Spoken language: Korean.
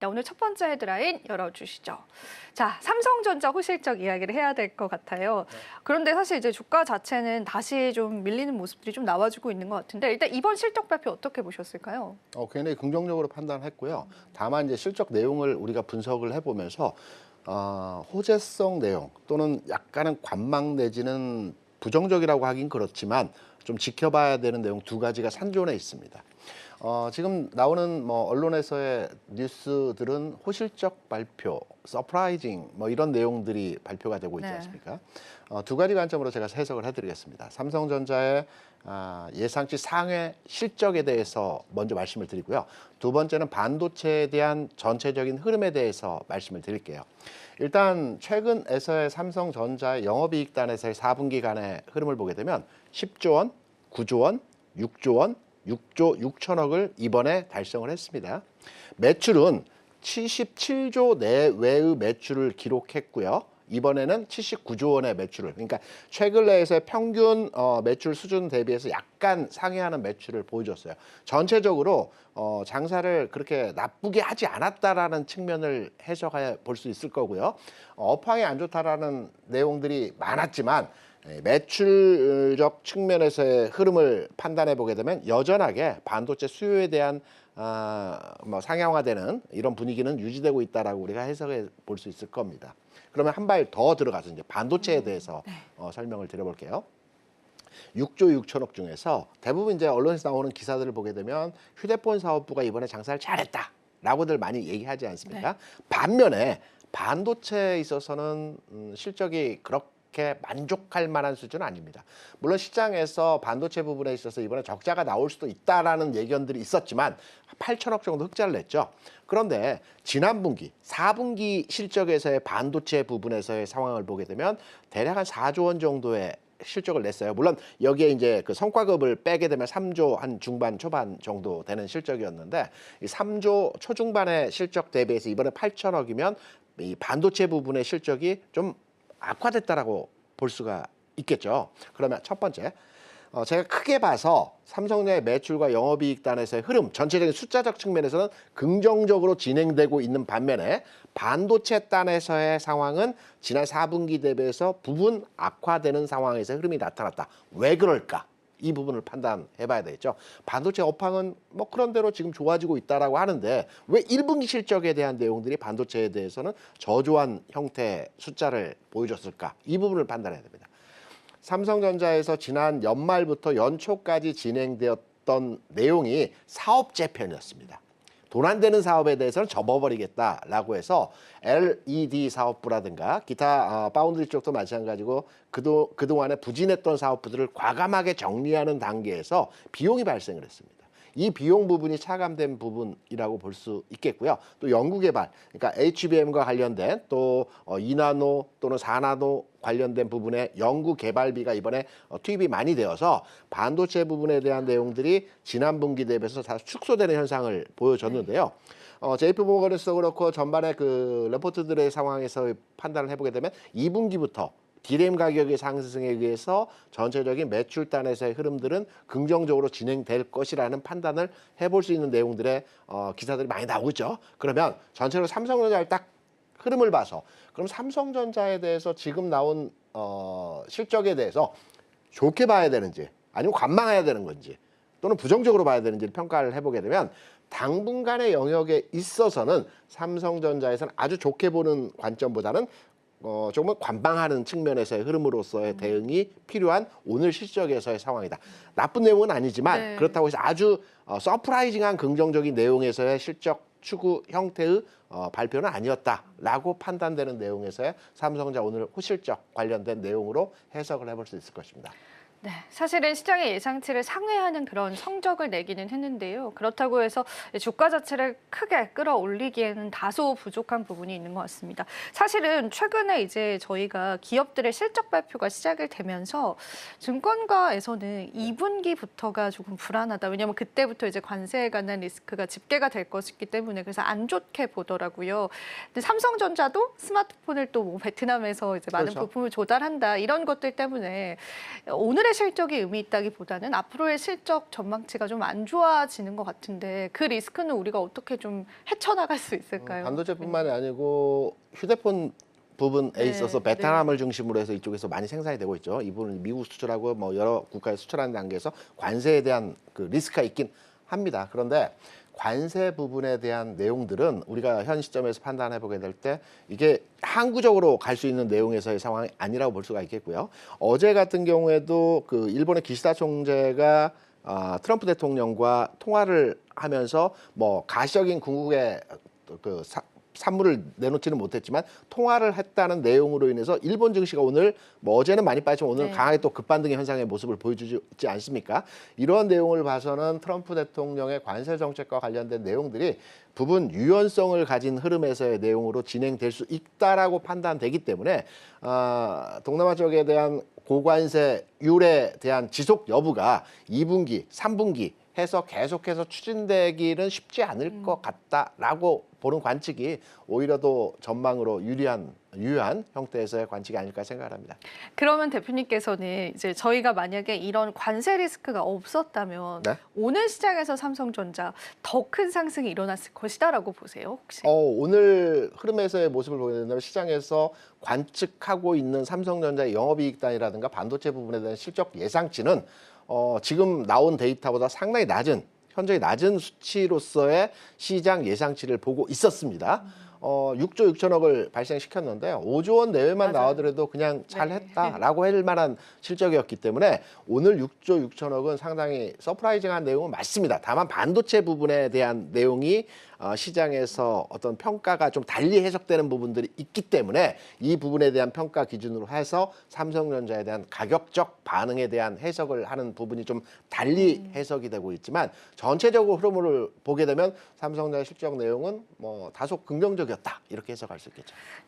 네, 오늘 첫 번째 헤드라인 열어주시죠. 자, 삼성전자 호실적 이야기를 해야 될 것 같아요. 그런데 사실 이제 주가 자체는 다시 좀 밀리는 모습들이 좀 나와주고 있는 것 같은데 일단 이번 실적 발표 어떻게 보셨을까요? 굉장히 긍정적으로 판단했고요. 다만 이제 실적 내용을 우리가 분석을 해보면서 호재성 내용 또는 약간은 관망 내지는 부정적이라고 하긴 그렇지만 좀 지켜봐야 되는 내용 두 가지가 산존해 있습니다. 지금 나오는 언론에서의 뉴스들은 호실적 발표, 서프라이징 이런 내용들이 발표가 되고 있지 않습니까? 두 가지 관점으로 제가 해석을 해드리겠습니다. 삼성전자의 예상치 상회 실적에 대해서 먼저 말씀을 드리고요. 두 번째는 반도체에 대한 전체적인 흐름에 대해서 말씀을 드릴게요. 일단 최근에서의 삼성전자의 영업이익단에서의 4분기간의 흐름을 보게 되면 10조 원, 9조 원, 6조 원, 6조 6천억을 이번에 달성을 했습니다. 매출은 77조 내외의 매출을 기록했고요. 이번에는 79조 원의 매출을, 그러니까 최근 내에서의 평균 매출 수준 대비해서 약간 상회하는 매출을 보여줬어요. 전체적으로 장사를 그렇게 나쁘게 하지 않았다라는 측면을 해석해 볼 수 있을 거고요. 업황이 안 좋다라는 내용들이 많았지만 매출적 측면에서의 흐름을 판단해 보게 되면 여전하게 반도체 수요에 대한 상향화되는 이런 분위기는 유지되고 있다라고 우리가 해석해 볼 수 있을 겁니다. 그러면 한 발 더 들어가서 이제 반도체에 대해서 설명을 드려볼게요. 6조 6천억 중에서 대부분 이제 언론에서 나오는 기사들을 보게 되면 휴대폰 사업부가 이번에 장사를 잘했다라고들 많이 얘기하지 않습니까? 반면에 반도체에 있어서는 실적이 그렇게 만족할 만한 수준은 아닙니다. 물론 시장에서 반도체 부분에 있어서 이번에 적자가 나올 수도 있다라는 예견들이 있었지만 8천억 정도 흑자를 냈죠. 그런데 지난 분기, 4분기 실적에서의 반도체 부분에서의 상황을 보게 되면 대략 한 4조 원 정도의 실적을 냈어요. 물론 여기에 이제 그 성과급을 빼게 되면 3조 한 중반 초반 정도 되는 실적이었는데 이 3조 초중반의 실적 대비해서 이번에 8천억이면 이 반도체 부분의 실적이 좀 악화됐다라고 볼 수가 있겠죠. 그러면 첫 번째, 제가 크게 봐서 삼성의 매출과 영업이익단에서의 흐름, 전체적인 숫자적 측면에서는 긍정적으로 진행되고 있는 반면에 반도체 단에서의 상황은 지난 4분기 대비해서 부분 악화되는 상황에서 흐름이 나타났다. 왜 그럴까? 이 부분을 판단해 봐야 되겠죠. 반도체 업황은 그런 대로 지금 좋아지고 있다라고 하는데 왜 1분기 실적에 대한 내용들이 반도체에 대해서는 저조한 형태의 숫자를 보여줬을까? 이 부분을 판단해야 됩니다. 삼성전자에서 지난 연말부터 연초까지 진행되었던 내용이 사업 재편이었습니다. 돈 안 되는 사업에 대해서는 접어버리겠다라고 해서 LED 사업부라든가 기타 파운드리 쪽도 마찬가지고 그동안에 부진했던 사업부들을 과감하게 정리하는 단계에서 비용이 발생을 했습니다. 이 비용 부분이 차감된 부분이라고 볼 수 있겠고요. 또 연구개발, 그러니까 HBM과 관련된 또 2나노 또는 4나노 관련된 부분에 연구개발비가 이번에 투입이 많이 되어서 반도체 부분에 대한 내용들이 지난 분기 대비해서 다 축소되는 현상을 보여줬는데요. JP모건에서도 그렇고 전반의 그 레포트들의 상황에서 판단을 해보게 되면 2분기부터 디램 가격의 상승에 의해서 전체적인 매출단에서의 흐름들은 긍정적으로 진행될 것이라는 판단을 해볼 수 있는 내용들의 기사들이 많이 나오고 있죠. 그러면 전체로 삼성전자를 딱 흐름을 봐서 그럼 삼성전자에 대해서 지금 나온 실적에 대해서 좋게 봐야 되는지 아니면 관망해야 되는 건지 또는 부정적으로 봐야 되는지를 평가를 해보게 되면 당분간의 영역에 있어서는 삼성전자에서는 아주 좋게 보는 관점보다는 조금은 관망하는 측면에서의 흐름으로서의 대응이 필요한 오늘 실적에서의 상황이다. 나쁜 내용은 아니지만 그렇다고 해서 아주 서프라이징한 긍정적인 내용에서의 실적 추구 형태의 발표는 아니었다라고 판단되는 내용에서의 삼성전자 오늘 호실적 관련된 내용으로 해석을 해볼 수 있을 것입니다. 네, 사실은 시장의 예상치를 상회하는 그런 성적을 내기는 했는데요. 그렇다고 해서 주가 자체를 크게 끌어올리기에는 다소 부족한 부분이 있는 것 같습니다. 사실은 최근에 이제 저희가 기업들의 실적 발표가 시작이 되면서 증권가에서는 2분기부터가 조금 불안하다. 왜냐하면 그때부터 이제 관세에 관한 리스크가 집계가 될 것이기 때문에 그래서 안 좋게 보더라고요. 근데 삼성전자도 스마트폰을 또 베트남에서 이제 많은 그렇죠. 부품을 조달한다 이런 것들 때문에 오늘의 오늘의 실적이 의미 있다기보다는 앞으로의 실적 전망치가 좀 안 좋아지는 것 같은데 그 리스크는 우리가 어떻게 좀 헤쳐나갈 수 있을까요? 반도체뿐만이 아니고 휴대폰 부분에 네, 있어서 베트남을 중심으로 해서 이쪽에서 많이 생산이 되고 있죠. 이 부분은 미국 수출하고 뭐 여러 국가에 수출하는 단계에서 관세에 대한 그 리스크가 있긴 합니다. 그런데 관세 부분에 대한 내용들은 우리가 현 시점에서 판단해 보게 될 때 이게 항구적으로 갈 수 있는 내용에서의 상황이 아니라고 볼 수가 있겠고요. 어제 같은 경우에도 그 일본의 기시다 총재가 트럼프 대통령과 통화를 하면서 뭐 가시적인 궁극의 그 산물을 내놓지는 못했지만 통화를 했다는 내용으로 인해서 일본 증시가 오늘 뭐 어제는 많이 빠지지만 오늘 네. 강하게 또 급반등의 현상의 모습을 보여주지 않습니까? 이런 내용을 봐서는 트럼프 대통령의 관세 정책과 관련된 내용들이 부분 유연성을 가진 흐름에서의 내용으로 진행될 수 있다라고 판단되기 때문에 동남아 쪽에 대한 고관세율에 대한 지속 여부가 2분기, 3분기 해서 계속해서 추진되기는 쉽지 않을 것 같다라고 보는 관측이 오히려 더 전망으로 유리한 형태에서의 관측이 아닐까 생각합니다. 그러면 대표님께서는 이제 저희가 만약에 이런 관세 리스크가 없었다면 네? 오늘 시장에서 삼성전자 더 큰 상승이 일어났을 것이다라고 보세요, 혹시? 오늘 흐름에서의 모습을 보게 된다면 시장에서 관측하고 있는 삼성전자의 영업이익단이라든가 반도체 부분에 대한 실적 예상치는 지금 나온 데이터보다 상당히 현저히 낮은 수치로서의 시장 예상치를 보고 있었습니다. 6조 6천억을 발생시켰는데요. 5조 원 내외만 맞아요. 나오더라도 그냥 네. 잘했다라고 할 만한 실적이었기 때문에 오늘 6조 6천억은 상당히 서프라이징한 내용은 맞습니다. 다만 반도체 부분에 대한 내용이 시장에서 어떤 평가가 좀 달리 해석되는 부분들이 있기 때문에 이 부분에 대한 평가 기준으로 해서 삼성전자에 대한 가격적 반응에 대한 해석을 하는 부분이 좀 달리 해석이 되고 있지만 전체적으로 흐름을 보게 되면 삼성전자 실적 내용은 뭐 다소 긍정적이었다 이렇게 해석할 수 있겠죠.